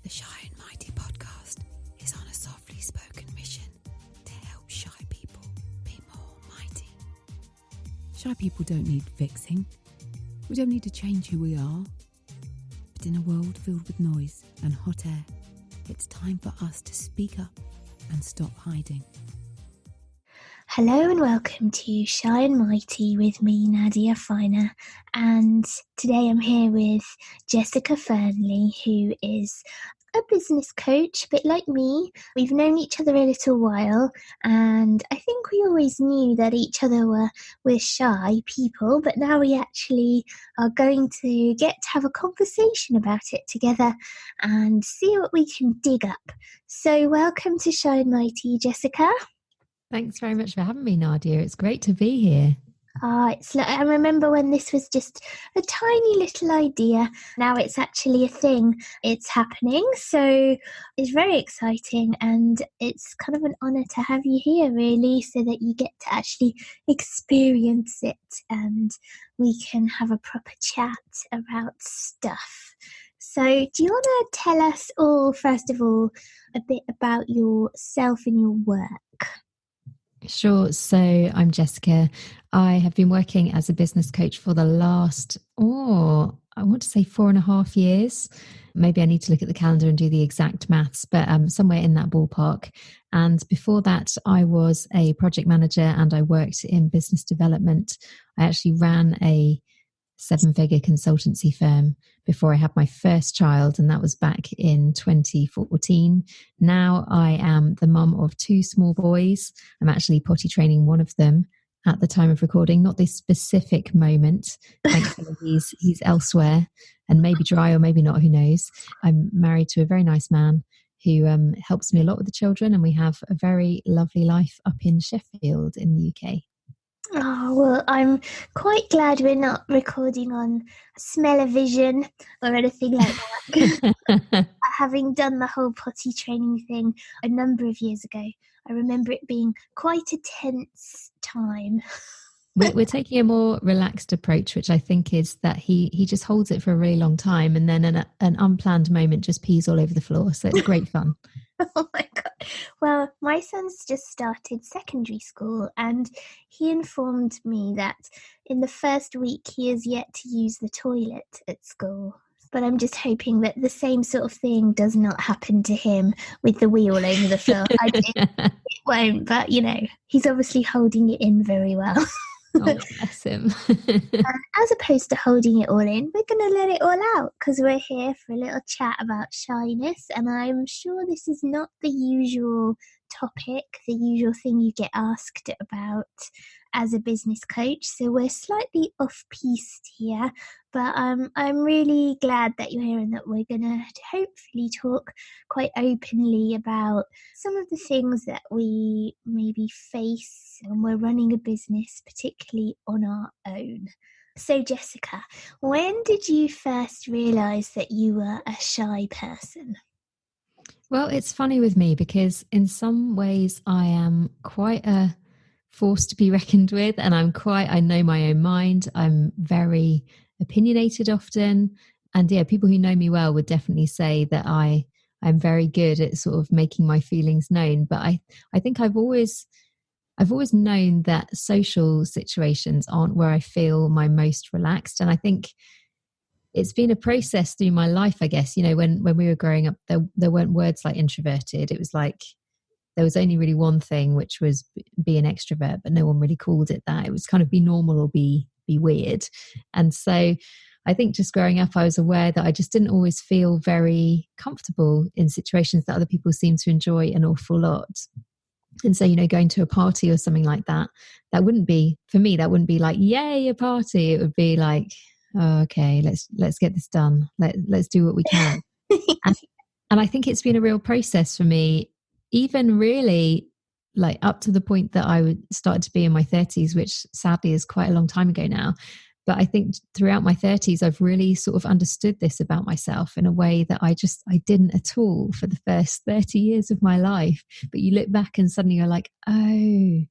The Shy and Mighty podcast is on a softly spoken mission to help shy people be more mighty. Shy people don't need fixing. We don't need to change who we are. But in a world filled with noise and hot air, it's time for us to speak up and stop hiding. Hello and welcome to Shy and Mighty with me, Nadia Finer, and today I'm here with Jessica Fearnley, who is a business coach, a bit like me. We've known each other a little while, and I think we always knew that each other were shy people, but now we actually are going to get to have a conversation about it together and see what we can dig up. So welcome to Shy and Mighty, Jessica. Thanks very much for having me, Nadia. It's great to be here. I remember when this was just a tiny little idea. Now it's actually a thing. It's happening. So it's very exciting, and it's kind of an honour to have you here, really, so that you get to actually experience it and we can have a proper chat about stuff. So do you want to tell us all, first of all, a bit about yourself and your work? Sure. So I'm Jessica. I have been working as a business coach for the last, I want to say 4.5 years. Maybe I need to look at the calendar and do the exact maths, but somewhere in that ballpark. And before that, I was a project manager and I worked in business development. I actually ran a 7-figure consultancy firm before I had my first child, and that was back in 2014. Now I am the mum of 2 small boys. I'm actually potty training one of them at the time of recording, not this specific moment. Thankfully, he's elsewhere and maybe dry or maybe not, who knows. I'm married to a very nice man who helps me a lot with the children, and we have a very lovely life up in Sheffield in the UK. Oh, well, I'm quite glad we're not recording on smell-o-vision or anything like that. Having done the whole potty training thing a number of years ago, I remember it being quite a tense time. We're taking a more relaxed approach, which I think is that he just holds it for a really long time, and then an unplanned moment just pees all over the floor. So it's great fun. Oh my God. Well, my son's just started secondary school, and he informed me that in the first week he has yet to use the toilet at school. But I'm just hoping that the same sort of thing does not happen to him with the wee all over the floor. It won't, but he's obviously holding it in very well. Oh, bless him. And as opposed to holding it all in, we're going to let it all out because we're here for a little chat about shyness, and I'm sure this is not the usual topic, the usual thing you get asked about as a business coach, so we're slightly off-piste here, but I'm really glad that you're here and that we're going to hopefully talk quite openly about some of the things that we maybe face when we're running a business, particularly on our own. So Jessica, when did you first realise that you were a shy person? Well, it's funny with me because in some ways I am quite a force to be reckoned with, and I know my own mind. I'm very opinionated often, and people who know me well would definitely say that I'm very good at sort of making my feelings known. But I think I've always known that social situations aren't where I feel my most relaxed, and I think it's been a process through my life, I guess. When we were growing up, there weren't words like introverted. It was like there was only really one thing, which was be an extrovert, but no one really called it that. It was kind of be normal or be weird. And so I think just growing up, I was aware that I just didn't always feel very comfortable in situations that other people seemed to enjoy an awful lot. And so, going to a party or something like that, that wouldn't be like, yay, a party. It would be like, oh, okay, let's get this done. Let's do what we can. And I think it's been a real process for me, even really like up to the point that I would start to be in my 30s, which sadly is quite a long time ago now. But I think throughout my 30s, I've really sort of understood this about myself in a way that I didn't at all for the first 30 years of my life. But you look back and suddenly you're like, oh,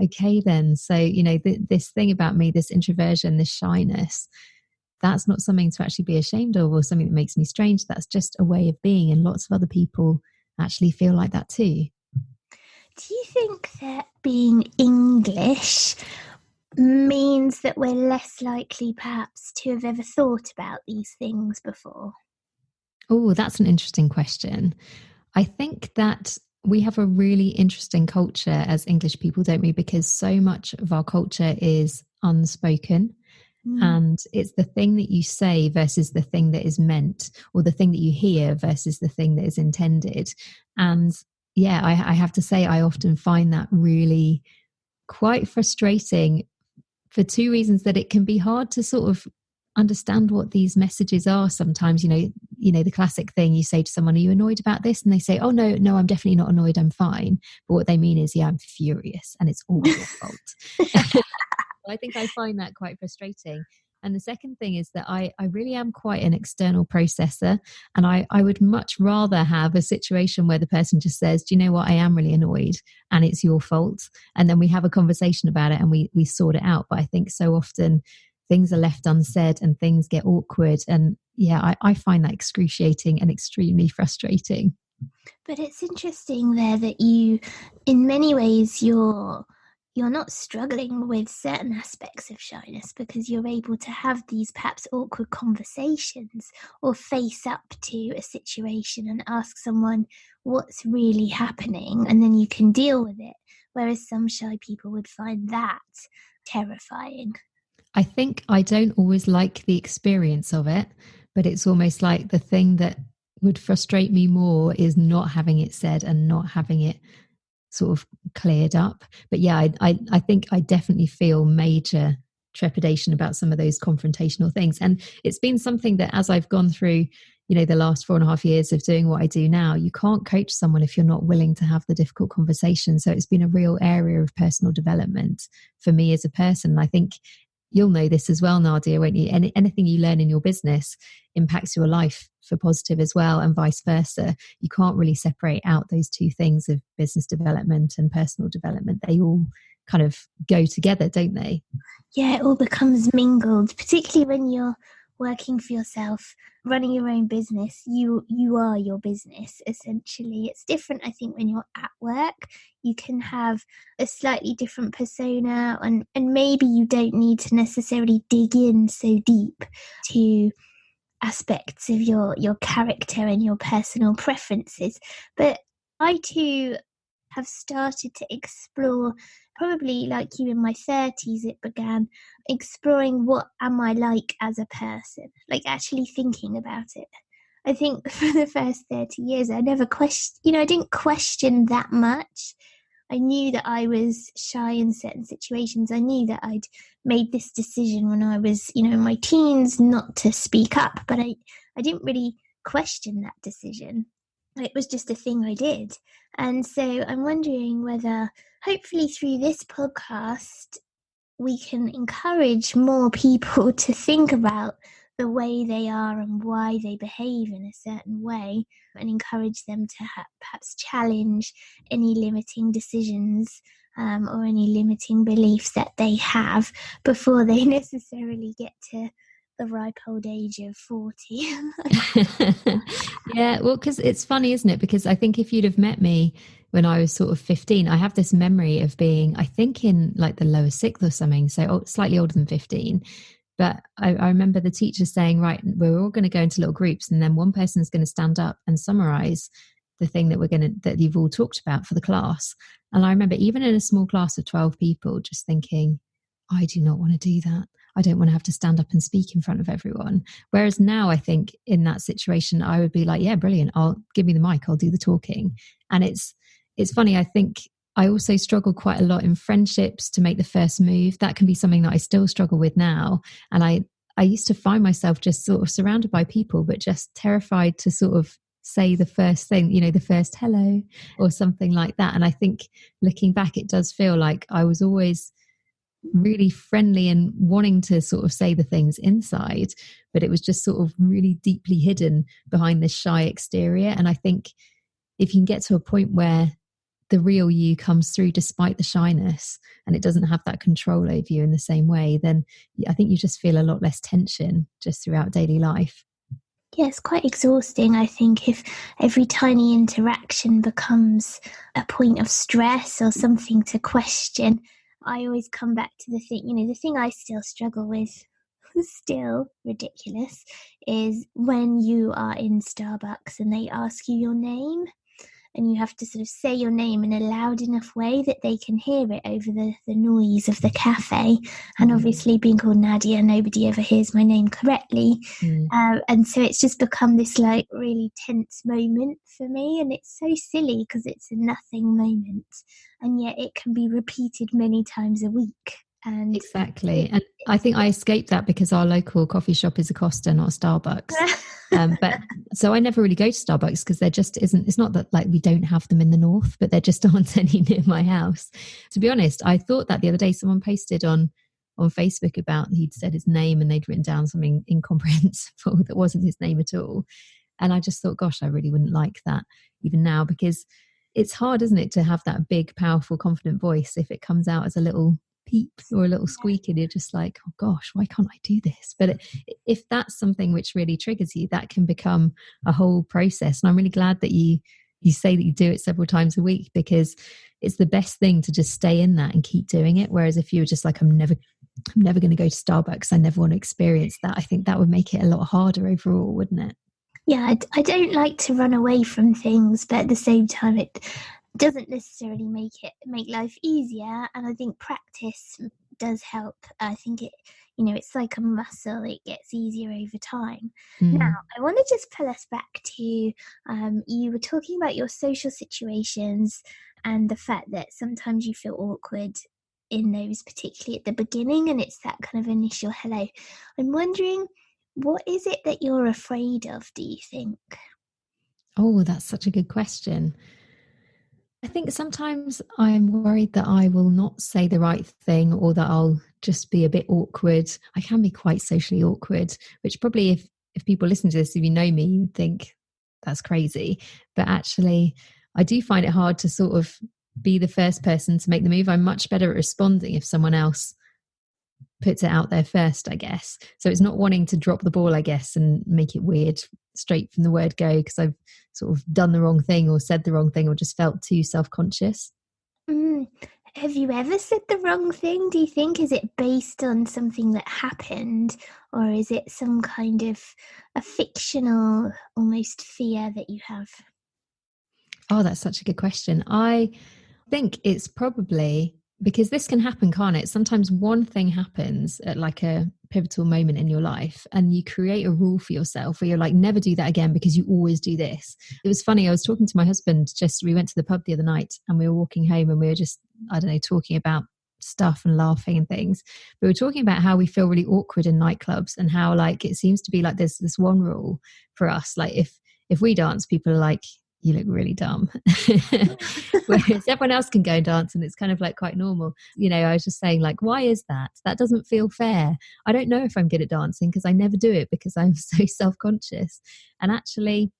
okay then. So, this thing about me, this introversion, this shyness, that's not something to actually be ashamed of or something that makes me strange. That's just a way of being. And lots of other people actually feel like that too. Do you think that being English means that we're less likely perhaps to have ever thought about these things before? Oh, that's an interesting question. I think that we have a really interesting culture as English people, don't we? Because so much of our culture is unspoken. And it's the thing that you say versus the thing that is meant, or the thing that you hear versus the thing that is intended. And yeah, I have to say, I often find that really quite frustrating for two reasons: that it can be hard to sort of understand what these messages are sometimes. The classic thing, you say to someone, are you annoyed about this? And they say, oh no, I'm definitely not annoyed, I'm fine. But what they mean is, yeah, I'm furious and it's all your fault. I think I find that quite frustrating. And the second thing is that I really am quite an external processor. And I would much rather have a situation where the person just says, do you know what, I am really annoyed and it's your fault. And then we have a conversation about it and we sort it out. But I think so often things are left unsaid and things get awkward. And yeah, I find that excruciating and extremely frustrating. But it's interesting there that you, in many ways, you're not struggling with certain aspects of shyness because you're able to have these perhaps awkward conversations or face up to a situation and ask someone what's really happening, and then you can deal with it. Whereas some shy people would find that terrifying. I think I don't always like the experience of it, but it's almost like the thing that would frustrate me more is not having it said and not having it sort of cleared up. But yeah, I think I definitely feel major trepidation about some of those confrontational things. And it's been something that as I've gone through, the last 4.5 years of doing what I do now, you can't coach someone if you're not willing to have the difficult conversation. So it's been a real area of personal development for me as a person. I think you'll know this as well, Nadia, won't you? Anything you learn in your business impacts your life for positive as well, and vice versa. You can't really separate out those two things of business development and personal development. They all kind of go together, don't they? Yeah, it all becomes mingled, particularly when you're working for yourself, running your own business. You are your business, essentially. It's different, I think, when you're at work. You can have a slightly different persona, and maybe you don't need to necessarily dig in so deep to aspects of your character and your personal preferences. But I too have started to explore, probably like you in my 30s it began, exploring what am I like as a person, like actually thinking about it. I think for the first 30 years I never questioned, I didn't question that much. I knew that I was shy in certain situations. I knew that I'd made this decision when I was, in my teens not to speak up, but I didn't really question that decision. It was just a thing I did. And so I'm wondering whether, hopefully through this podcast, we can encourage more people to think about the way they are and why they behave in a certain way, and encourage them to perhaps challenge any limiting decisions or any limiting beliefs that they have before they necessarily get to the ripe old age of 40. Yeah, well, because it's funny, isn't it? Because I think if you'd have met me when I was sort of 15, I have this memory of being, I think, in like the lower sixth or something, so slightly older than 15. But I remember the teacher saying, right, we're all going to go into little groups, and then one person's going to stand up and summarize the thing that you've all talked about for the class. And I remember even in a small class of 12 people just thinking, I do not want to do that. I don't want to have to stand up and speak in front of everyone. Whereas now I think in that situation, I would be like, yeah, brilliant. Give me the mic. I'll do the talking. And it's funny. I think I also struggle quite a lot in friendships to make the first move. That can be something that I still struggle with now. And I used to find myself just sort of surrounded by people, but just terrified to sort of say the first thing, the first hello or something like that. And I think looking back, it does feel like I was always really friendly and wanting to sort of say the things inside, but it was just sort of really deeply hidden behind this shy exterior. And I think if you can get to a point where the real you comes through despite the shyness, and it doesn't have that control over you in the same way, then I think you just feel a lot less tension just throughout daily life. Yeah, it's quite exhausting, I think, if every tiny interaction becomes a point of stress or something to question. I always come back to the thing, the thing I still struggle with, still ridiculous, is when you are in Starbucks and they ask you your name. And you have to sort of say your name in a loud enough way that they can hear it over the noise of the cafe. And obviously, being called Nadia, nobody ever hears my name correctly. And so it's just become this like really tense moment for me. And it's so silly because it's a nothing moment. And yet it can be repeated many times a week. And exactly. And I think I escaped that because our local coffee shop is a Costa, not a Starbucks. But so I never really go to Starbucks because there just isn't, it's not that like we don't have them in the north, but there just aren't any near my house. To be honest, I thought that the other day someone posted on Facebook about, he'd said his name and they'd written down something incomprehensible that wasn't his name at all. And I just thought, gosh, I really wouldn't like that even now, because it's hard, isn't it, to have that big, powerful, confident voice if it comes out as a little peep or a little squeak and you're just like, oh gosh, why can't I do this? But if that's something which really triggers you, that can become a whole process. And I'm really glad that you say that you do it several times a week, because it's the best thing to just stay in that and keep doing it. Whereas if you were just like, I'm never going to go to Starbucks, I never want to experience that, I think that would make it a lot harder overall, wouldn't it? Yeah, I don't like to run away from things, but at the same time it doesn't necessarily make life easier, and I think practice does help. I think it's like a muscle, it gets easier over time. Now I want to just pull us back to you were talking about your social situations and the fact that sometimes you feel awkward in those, particularly at the beginning, and it's that kind of initial hello. I'm wondering, what is it that you're afraid of, do you think? Oh, that's such a good question. I think sometimes I'm worried that I will not say the right thing, or that I'll just be a bit awkward. I can be quite socially awkward, which probably if people listen to this, if you know me, you'd think that's crazy. But actually, I do find it hard to sort of be the first person to make the move. I'm much better at responding if someone else puts it out there first, I guess. So it's not wanting to drop the ball, I guess, and make it weird straight from the word go because I've sort of done the wrong thing or said the wrong thing or just felt too self-conscious. Have you ever said the wrong thing, do you think? Is it based on something that happened, or is it some kind of a fictional almost fear that you have? Oh, that's such a good question. I think it's probably because this can happen, can't it? Sometimes one thing happens at like a pivotal moment in your life and you create a rule for yourself where you're like, never do that again because you always do this. It was funny. I was talking to my husband, we went to the pub the other night and we were walking home and we were just, I don't know, talking about stuff and laughing and things. We were talking about how we feel really awkward in nightclubs and how like it seems to be like there's this one rule for us. Like if we dance, people are like, you look really dumb. Whereas everyone else can go and dance and it's kind of like quite normal. You know, I was just saying like, why is that? That doesn't feel fair. I don't know if I'm good at dancing because I never do it because I'm so self-conscious. And actually,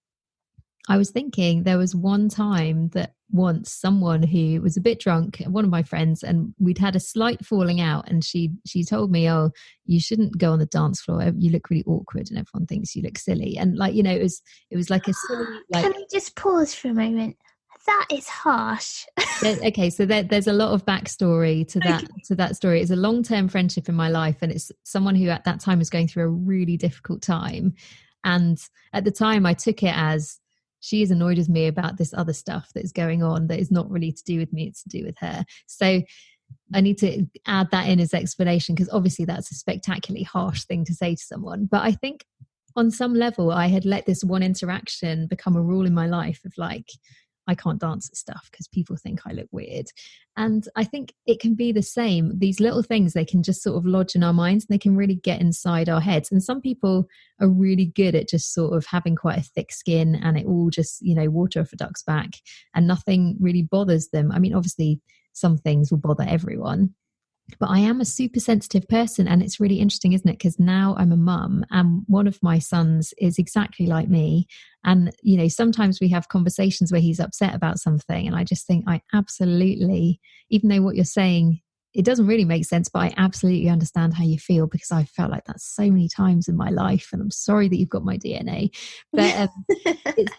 I was thinking there was one time that once someone who was a bit drunk, one of my friends, and we'd had a slight falling out, and she told me, oh, you shouldn't go on the dance floor, you look really awkward and everyone thinks you look silly. And like, you know, it was like a silly like. Can we just pause for a moment? That is harsh. Okay, so there's a lot of backstory to that story. It's a long-term friendship in my life, and it's someone who at that time was going through a really difficult time. And at the time I took it as she is annoyed with me about this other stuff that is going on that is not really to do with me, it's to do with her. So I need to add that in as explanation because obviously that's a spectacularly harsh thing to say to someone. But I think on some level I had let this one interaction become a rule in my life of like, I can't dance at stuff because people think I look weird. And I think it can be the same. These little things, they can just sort of lodge in our minds and they can really get inside our heads. And some people are really good at just sort of having quite a thick skin and it all just, you know, water off a duck's back and nothing really bothers them. I mean, obviously some things will bother everyone. But I am a super sensitive person, and it's really interesting, isn't it? Because now I'm a mum, and one of my sons is exactly like me. And, you know, sometimes we have conversations where he's upset about something, and I just think I absolutely, even though what you're saying, it doesn't really make sense, but I absolutely understand how you feel, because I felt like that so many times in my life. And I'm sorry that you've got my DNA. But it's,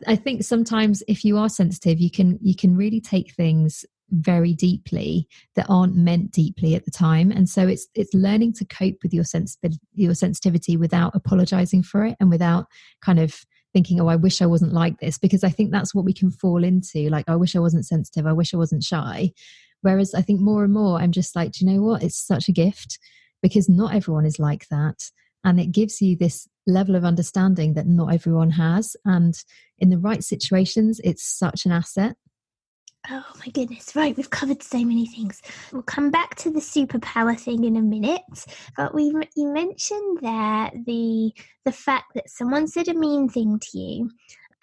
I think sometimes if you are sensitive, you can really take things very deeply that aren't meant deeply at the time. And so it's learning to cope with your sensitivity without apologizing for it, and without kind of thinking, oh, I wish I wasn't like this, because I think that's what we can fall into. Like, I wish I wasn't sensitive, I wish I wasn't shy. Whereas I think more and more I'm just like, do you know what? It's such a gift, because not everyone is like that. And it gives you this level of understanding that not everyone has. And in the right situations, it's such an asset. Oh my goodness, right, we've covered so many things. We'll come back to the superpower thing in a minute, but you mentioned there the fact that someone said a mean thing to you,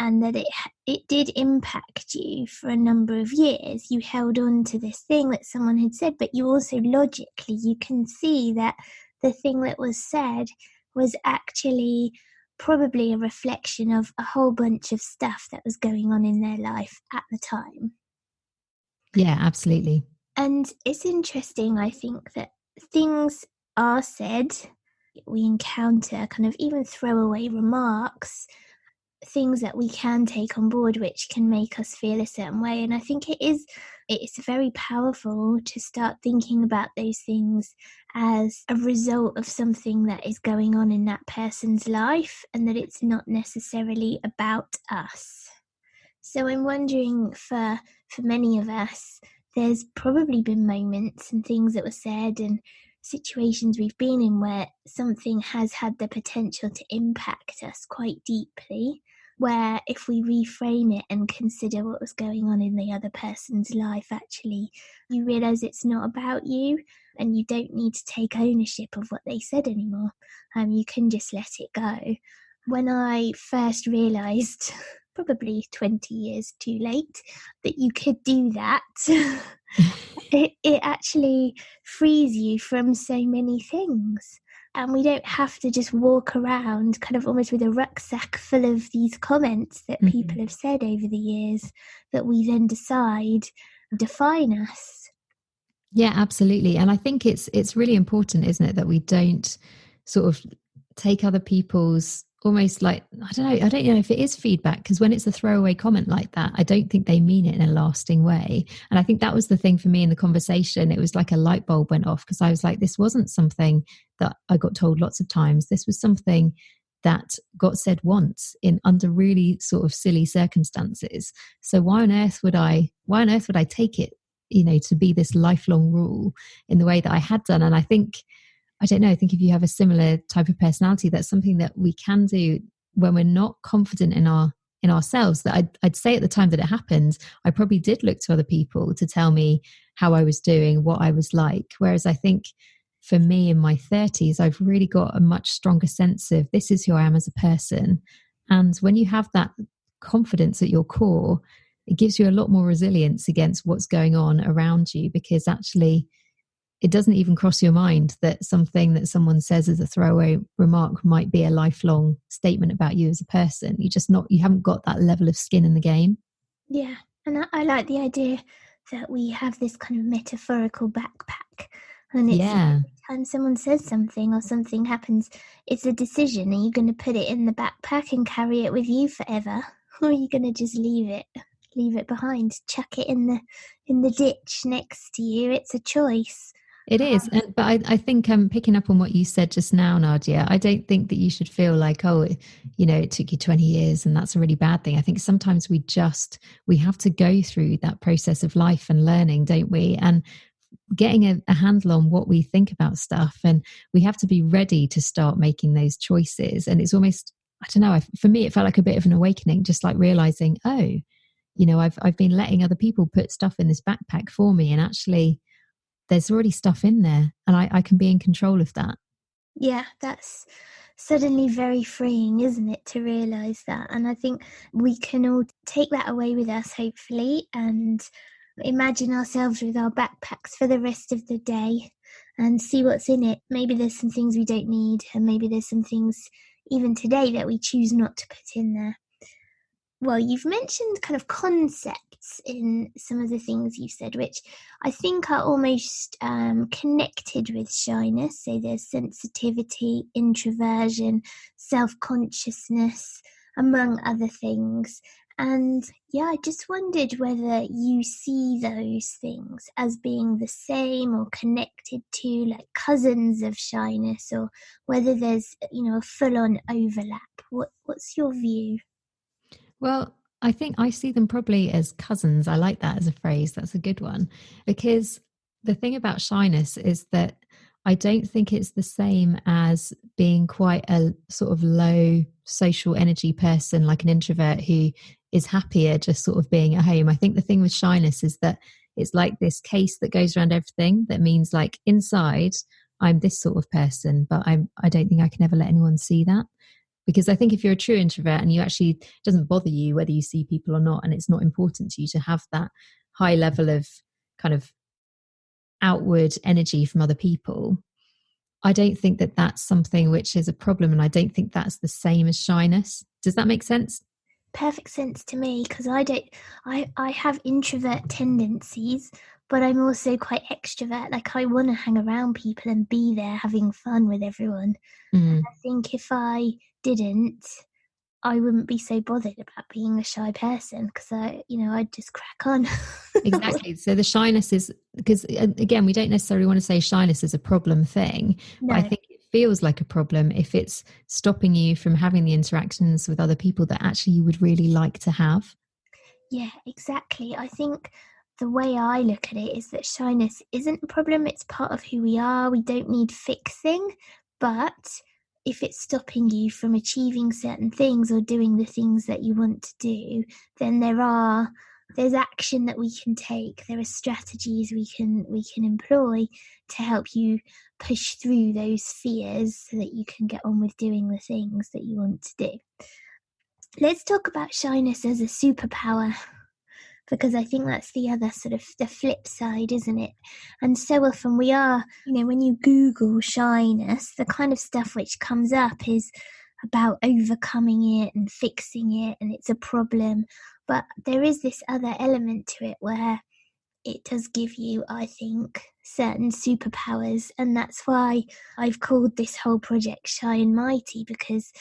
and that it did impact you for a number of years. You held on to this thing that someone had said, but you also logically, you can see that the thing that was said was actually probably a reflection of a whole bunch of stuff that was going on in their life at the time. Yeah, absolutely. And it's interesting, I think, that things are said, we encounter kind of even throwaway remarks, things that we can take on board which can make us feel a certain way. And I think it's very powerful to start thinking about those things as a result of something that is going on in that person's life, and that it's not necessarily about us. So I'm wondering, for many of us, there's probably been moments and things that were said and situations we've been in where something has had the potential to impact us quite deeply, where if we reframe it and consider what was going on in the other person's life, actually, you realise it's not about you, and you don't need to take ownership of what they said anymore. You can just let it go. When I first realised, probably 20 years too late, that you could do that, it actually frees you from so many things. And we don't have to just walk around kind of almost with a rucksack full of these comments that people have said over the years that we then decide define us. Yeah, absolutely. And I think it's really important, isn't it, that we don't sort of take other people's, almost like, I don't know if it is feedback, because when it's a throwaway comment like that, I don't think they mean it in a lasting way. And I think that was the thing for me in the conversation. It was like a light bulb went off, because I was like, this wasn't something that I got told lots of times. This was something that got said once in under really sort of silly circumstances. So why on earth would I take it, you know, to be this lifelong rule in the way that I had done? And I think if you have a similar type of personality, that's something that we can do when we're not confident in ourselves. That I'd say at the time that it happened, I probably did look to other people to tell me how I was doing, what I was like. Whereas I think for me in my 30s, I've really got a much stronger sense of this is who I am as a person. And when you have that confidence at your core, it gives you a lot more resilience against what's going on around you, because actually it doesn't even cross your mind that something that someone says as a throwaway remark might be a lifelong statement about you as a person. You haven't got that level of skin in the game. Yeah, and I like the idea that we have this kind of metaphorical backpack, and it's every time someone says something or something happens, it's a decision. Are you going to put it in the backpack and carry it with you forever, or are you going to just leave it behind, chuck it in the ditch next to you? It's a choice. It is. But I think picking up on what you said just now, Nadia, I don't think that you should feel like, oh, you know, it took you 20 years and that's a really bad thing. I think sometimes we have to go through that process of life and learning, don't we? And getting a handle on what we think about stuff. And we have to be ready to start making those choices. And it's almost, I don't know, for me, it felt like a bit of an awakening, just like realizing, oh, you know, I've been letting other people put stuff in this backpack for me. And actually, there's already stuff in there, and I can be in control of that. Yeah, that's suddenly very freeing, isn't it, to realise that? And I think we can all take that away with us, hopefully, and imagine ourselves with our backpacks for the rest of the day and see what's in it. Maybe there's some things we don't need, and maybe there's some things even today that we choose not to put in there. Well, you've mentioned kind of concepts in some of the things you said, which I think are almost connected with shyness. So there's sensitivity, introversion, self-consciousness, among other things. And yeah, I just wondered whether you see those things as being the same or connected to, like, cousins of shyness, or whether there's, a full-on overlap. What's your view? Well, I think I see them probably as cousins. I like that as a phrase. That's a good one. Because the thing about shyness is that I don't think it's the same as being quite a sort of low social energy person, like an introvert who is happier just sort of being at home. I think the thing with shyness is that it's like this case that goes around everything. That means, like, inside, I'm this sort of person, but I don't think I can ever let anyone see that. Because I think if you're a true introvert and it doesn't bother you whether you see people or not, and it's not important to you to have that high level of kind of outward energy from other people, I don't think that that's something which is a problem. And I don't think that's the same as shyness. Does that make sense? Perfect sense to me, because I have introvert tendencies, but I'm also quite extrovert. Like, I want to hang around people and be there having fun with everyone. Mm. I think if I didn't, I wouldn't be so bothered about being a shy person, because I'd just crack on. Exactly. So the shyness is, because again, we don't necessarily want to say shyness is a problem thing, but I No. think it feels like a problem if it's stopping you from having the interactions with other people that actually you would really like to have. Yeah, exactly. I think the way I look at it is that shyness isn't a problem. It's part of who we are. We don't need fixing. But if it's stopping you from achieving certain things or doing the things that you want to do, then there's action that we can take. There are strategies we can employ to help you push through those fears so that you can get on with doing the things that you want to do. Let's talk about shyness as a superpower, because I think that's the other sort of the flip side, isn't it? And so often we are, when you Google shyness, the kind of stuff which comes up is about overcoming it and fixing it, and it's a problem. But there is this other element to it where it does give you, I think, certain superpowers. And that's why I've called this whole project Shy and Mighty, because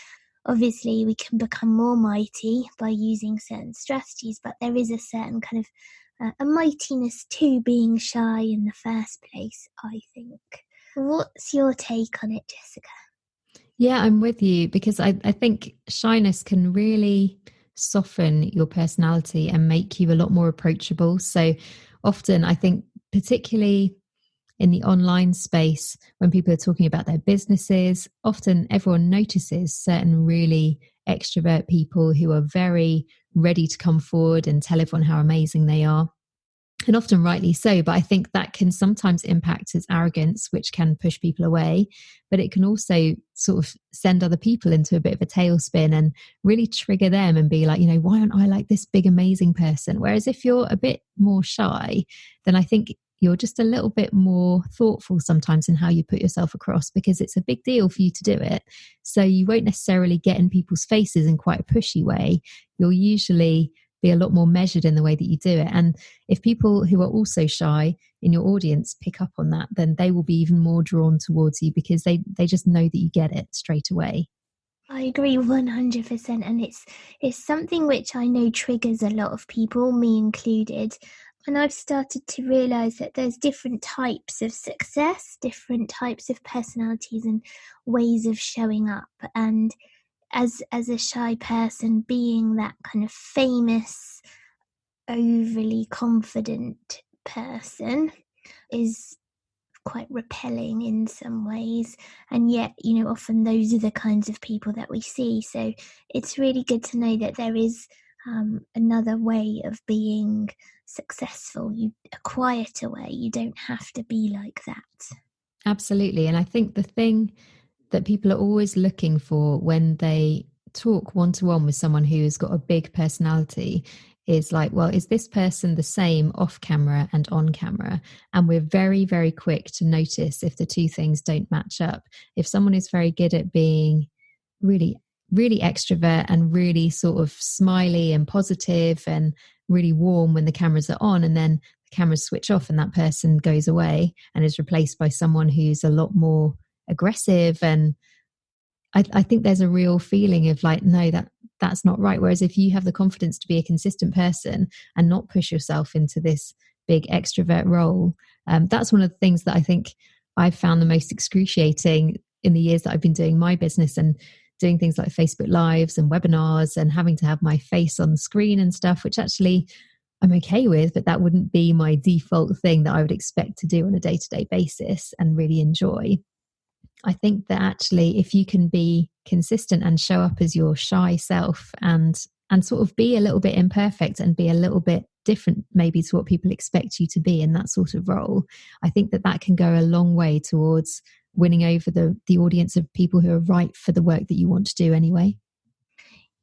obviously we can become more mighty by using certain strategies, but there is a certain kind of a mightiness to being shy in the first place, I think. What's your take on it, Jessica? Yeah, I'm with you, because I think shyness can really soften your personality and make you a lot more approachable. So often, I think, particularly in the online space, when people are talking about their businesses, often everyone notices certain really extrovert people who are very ready to come forward and tell everyone how amazing they are. And often rightly so, but I think that can sometimes impact as arrogance, which can push people away. But it can also sort of send other people into a bit of a tailspin and really trigger them and be like, why aren't I like this big, amazing person? Whereas if you're a bit more shy, then I think you're just a little bit more thoughtful sometimes in how you put yourself across, because it's a big deal for you to do it. So you won't necessarily get in people's faces in quite a pushy way. You'll usually be a lot more measured in the way that you do it. And if people who are also shy in your audience pick up on that, then they will be even more drawn towards you, because they just know that you get it straight away. I agree 100%, and it's something which I know triggers a lot of people, me included. And I've started to realise that there's different types of success, different types of personalities and ways of showing up. And as a shy person, being that kind of famous, overly confident person is quite repelling in some ways, and yet often those are the kinds of people that we see. So it's really good to know that there is another way of being successful, a quieter way. You don't have to be like that. Absolutely. And I think the thing that people are always looking for when they talk one-to-one with someone who has got a big personality is like, well, is this person the same off camera and on camera? And we're very, very quick to notice if the two things don't match up. If someone is very good at being really, really extrovert and really sort of smiley and positive and really warm when the cameras are on, and then the cameras switch off and that person goes away and is replaced by someone who's a lot more aggressive, and I think there's a real feeling of like, no, that's not right. Whereas if you have the confidence to be a consistent person and not push yourself into this big extrovert role, that's one of the things that I think I've found the most excruciating in the years that I've been doing my business and doing things like Facebook Lives and webinars and having to have my face on the screen and stuff, which actually I'm okay with, but that wouldn't be my default thing that I would expect to do on a day-to-day basis and really enjoy. I think that actually if you can be consistent and show up as your shy self and sort of be a little bit imperfect and be a little bit different maybe to what people expect you to be in that sort of role, I think that can go a long way towards winning over the audience of people who are right for the work that you want to do anyway.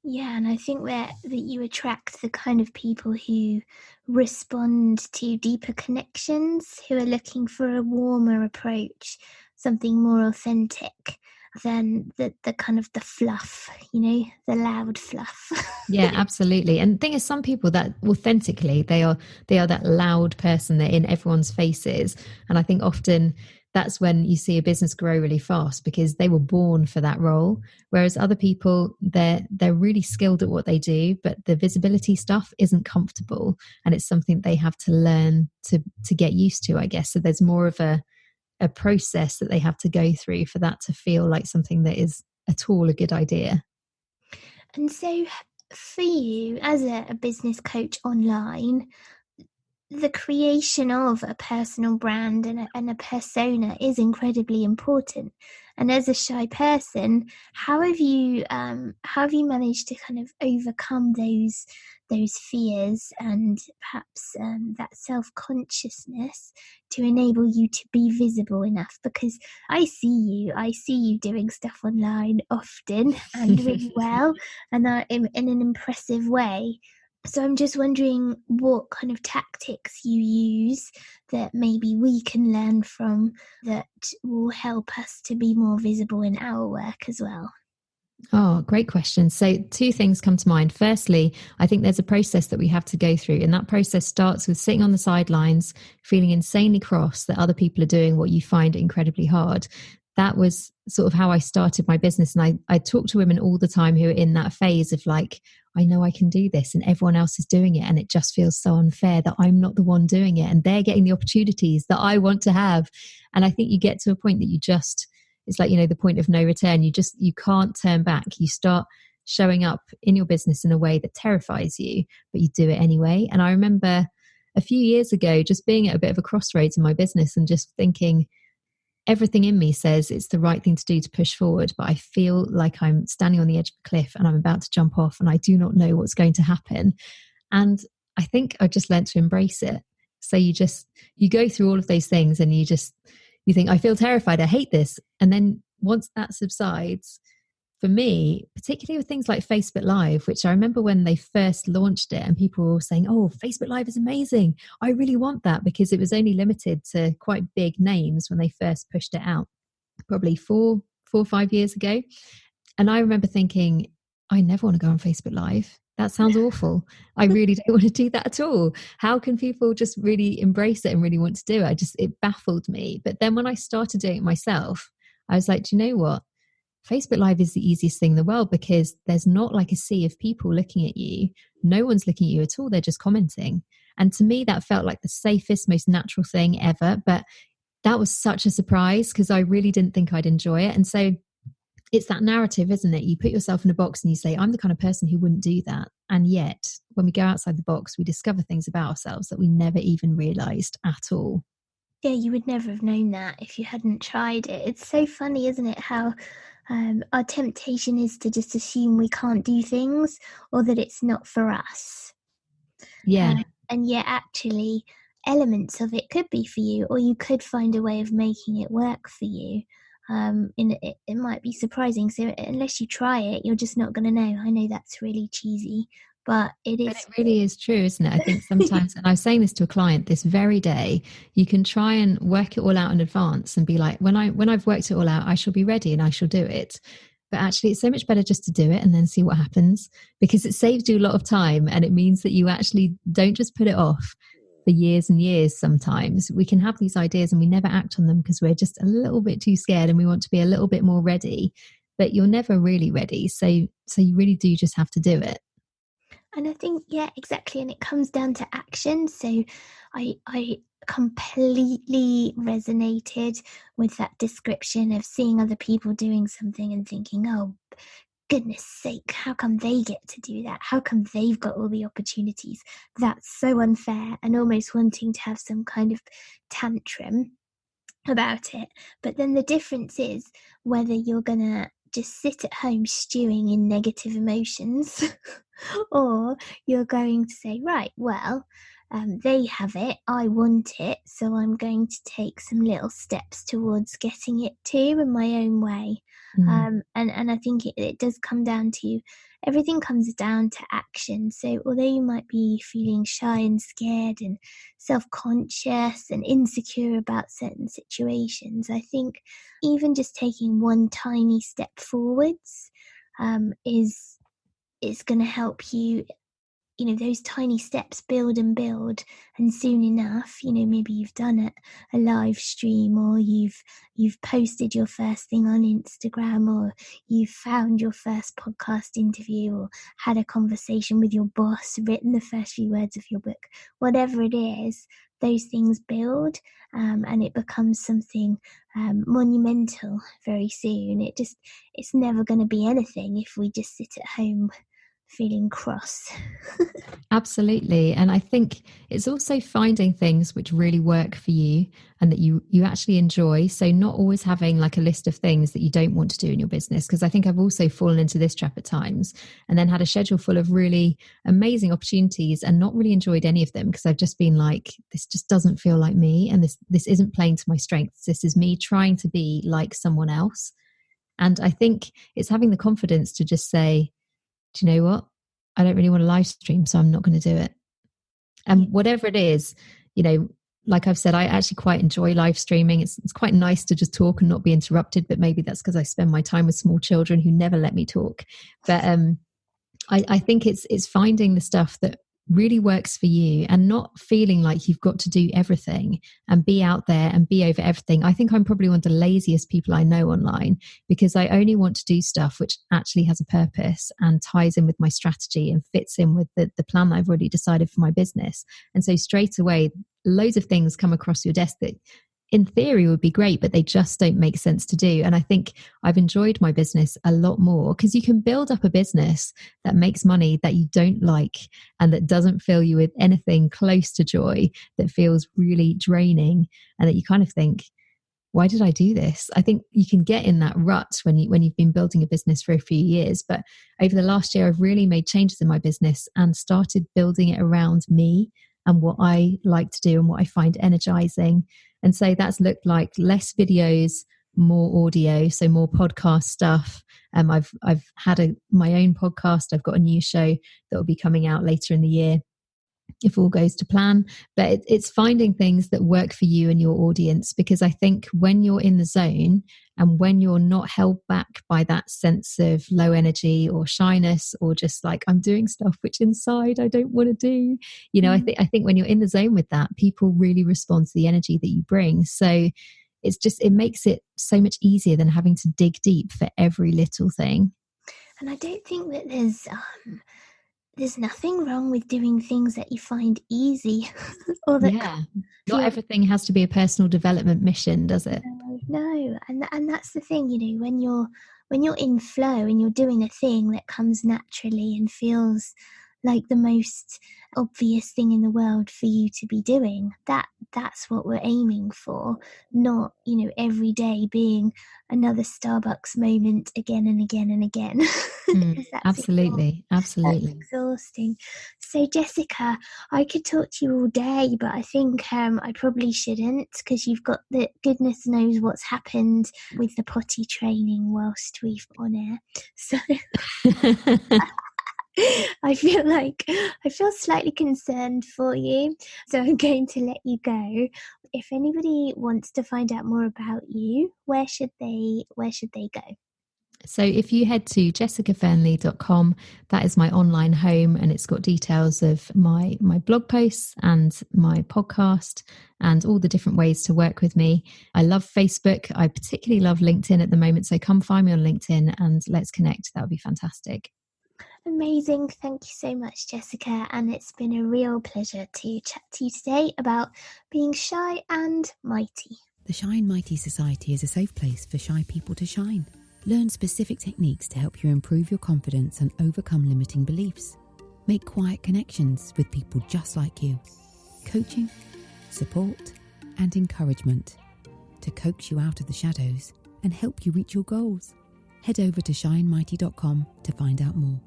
Yeah, and I think that you attract the kind of people who respond to deeper connections, who are looking for a warmer approach, something more authentic than the kind of the fluff, the loud fluff. Yeah, absolutely. And the thing is, some people that authentically they are that loud person. They're in everyone's faces, and I think often that's when you see a business grow really fast because they were born for that role. Whereas other people, they're really skilled at what they do, but the visibility stuff isn't comfortable, and it's something they have to learn to get used to, I guess. So there's more of a process that they have to go through for that to feel like something that is at all a good idea. And so for you as a business coach online, the creation of a personal brand and a persona is incredibly important. And as a shy person, how have you managed to kind of overcome those fears and perhaps that self-consciousness to enable you to be visible enough? Because I see you doing stuff online often and really well, and in an impressive way. So I'm just wondering what kind of tactics you use that maybe we can learn from that will help us to be more visible in our work as well. Oh, great question. So two things come to mind. Firstly, I think there's a process that we have to go through, and that process starts with sitting on the sidelines, feeling insanely cross that other people are doing what you find incredibly hard. That was sort of how I started my business. And I talk to women all the time who are in that phase of like, I know I can do this and everyone else is doing it, and it just feels so unfair that I'm not the one doing it and they're getting the opportunities that I want to have. And I think you get to a point that it's like, the point of no return. You can't turn back. You start showing up in your business in a way that terrifies you, but you do it anyway. And I remember a few years ago just being at a bit of a crossroads in my business and just thinking, everything in me says it's the right thing to do to push forward, but I feel like I'm standing on the edge of a cliff and I'm about to jump off and I do not know what's going to happen. And I think I just learned to embrace it. So you go through all of those things and you think, I feel terrified, I hate this. And then once that subsides, for me, particularly with things like Facebook Live, which I remember when they first launched it and people were all saying, oh, Facebook Live is amazing. I really want that, because it was only limited to quite big names when they first pushed it out, probably four or 5 years ago. And I remember thinking, I never want to go on Facebook Live. That sounds awful. I really don't want to do that at all. How can people just really embrace it and really want to do it? It baffled me. But then when I started doing it myself, I was like, do you know what? Facebook Live is the easiest thing in the world, because there's not like a sea of people looking at you. No one's looking at you at all. They're just commenting. And to me, that felt like the safest, most natural thing ever. But that was such a surprise because I really didn't think I'd enjoy it. And so it's that narrative, isn't it? You put yourself in a box and you say, I'm the kind of person who wouldn't do that. And yet when we go outside the box, we discover things about ourselves that we never even realized at all. Yeah, you would never have known that if you hadn't tried it. It's so funny, isn't it, how our temptation is to just assume we can't do things or that it's not for us. Yeah. And yet actually elements of it could be for you, or you could find a way of making it work for you. It might be surprising. So unless you try it, you're just not going to know. I know that's really cheesy, but it But is. it really is true, isn't it? I think sometimes, and I was saying this to a client this very day, you can try and work it all out in advance and be like, when I've worked it all out, I shall be ready and I shall do it. But actually, it's so much better just to do it and then see what happens, because it saves you a lot of time, and it means that you actually don't just put it off for years and years. Sometimes we can have these ideas and we never act on them because we're just a little bit too scared and we want to be a little bit more ready, but you're never really ready. So you really do just have to do it. And I think, yeah, exactly. And it comes down to action. So I completely resonated with that description of seeing other people doing something and thinking, oh, goodness sake, how come they get to do that? How come they've got all the opportunities? That's so unfair, and almost wanting to have some kind of tantrum about it. But then the difference is whether you're gonna just sit at home stewing in negative emotions or you're going to say, right, well, they have it, I want it, so I'm going to take some little steps towards getting it too in my own way. And I think it does come down to, everything comes down to action. So although you might be feeling shy and scared and self-conscious and insecure about certain situations, I think even just taking one tiny step forwards is going to help you. You know, those tiny steps build and build, and soon enough, you know, maybe you've done a live stream, or you've posted your first thing on Instagram, or you've found your first podcast interview, or had a conversation with your boss, written the first few words of your book. Whatever it is, those things build, and it becomes something monumental very soon. It's never going to be anything if we just sit at home feeling cross. Absolutely. And I think it's also finding things which really work for you and that you actually enjoy. So not always having like a list of things that you don't want to do in your business, because I think I've also fallen into this trap at times, and then had a schedule full of really amazing opportunities and not really enjoyed any of them, because I've just been like, this just doesn't feel like me, and this isn't playing to my strengths. This is me trying to be like someone else. And I think it's having the confidence to just say, do you know what? I don't really want to live stream, so I'm not going to do it. And whatever it is, you know, like I've said, I actually quite enjoy live streaming. It's quite nice to just talk and not be interrupted, but maybe that's because I spend my time with small children who never let me talk. But I think it's finding the stuff that really works for you and not feeling like you've got to do everything and be out there and be over everything. I think I'm probably one of the laziest people I know online, because I only want to do stuff which actually has a purpose and ties in with my strategy and fits in with the plan that I've already decided for my business. And so straight away, loads of things come across your desk that in theory would be great, but they just don't make sense to do. And I think I've enjoyed my business a lot more, because you can build up a business that makes money that you don't like and that doesn't fill you with anything close to joy, that feels really draining, and that you kind of think, why did I do this? I think you can get in that rut when you've been building a business for a few years. But over the last year, I've really made changes in my business and started building it around me and what I like to do and what I find energizing. And so that's looked like less videos, more audio, so more podcast stuff. I've had my own podcast. I've got a new show that will be coming out later in the year, if all goes to plan. But it's finding things that work for you and your audience, because I think when you're in the zone and when you're not held back by that sense of low energy or shyness, or just like, I'm doing stuff which inside I don't want to do, you know, I think when you're in the zone with that, people really respond to the energy that you bring. So it makes it so much easier than having to dig deep for every little thing. And I don't think that there's nothing wrong with doing things that you find easy or that not everything has to be a personal development mission, does it? No. And that's the thing, you know, when you're in flow and you're doing a thing that comes naturally and feels like the most obvious thing in the world for you to be doing, that's what we're aiming for, not, you know, every day being another Starbucks moment again and again and again. Absolutely. That's exhausting. So Jessica, I could talk to you all day, but I think I probably shouldn't, because you've got the goodness knows what's happened with the potty training whilst we've on air. So I feel slightly concerned for you, so I'm going to let you go. If anybody wants to find out more about you, where should they go? So if you head to jessicafearnley.com, that is my online home, and it's got details of my blog posts and my podcast and all the different ways to work with me. I love Facebook. I particularly love LinkedIn at the moment. So come find me on LinkedIn and let's connect. That would be fantastic. Amazing. Thank you so much, Jessica. And it's been a real pleasure to chat to you today about being shy and mighty. The Shy and Mighty Society is a safe place for shy people to shine. Learn specific techniques to help you improve your confidence and overcome limiting beliefs. Make quiet connections with people just like you. Coaching, support, and encouragement to coax you out of the shadows and help you reach your goals. Head over to shyandmighty.com to find out more.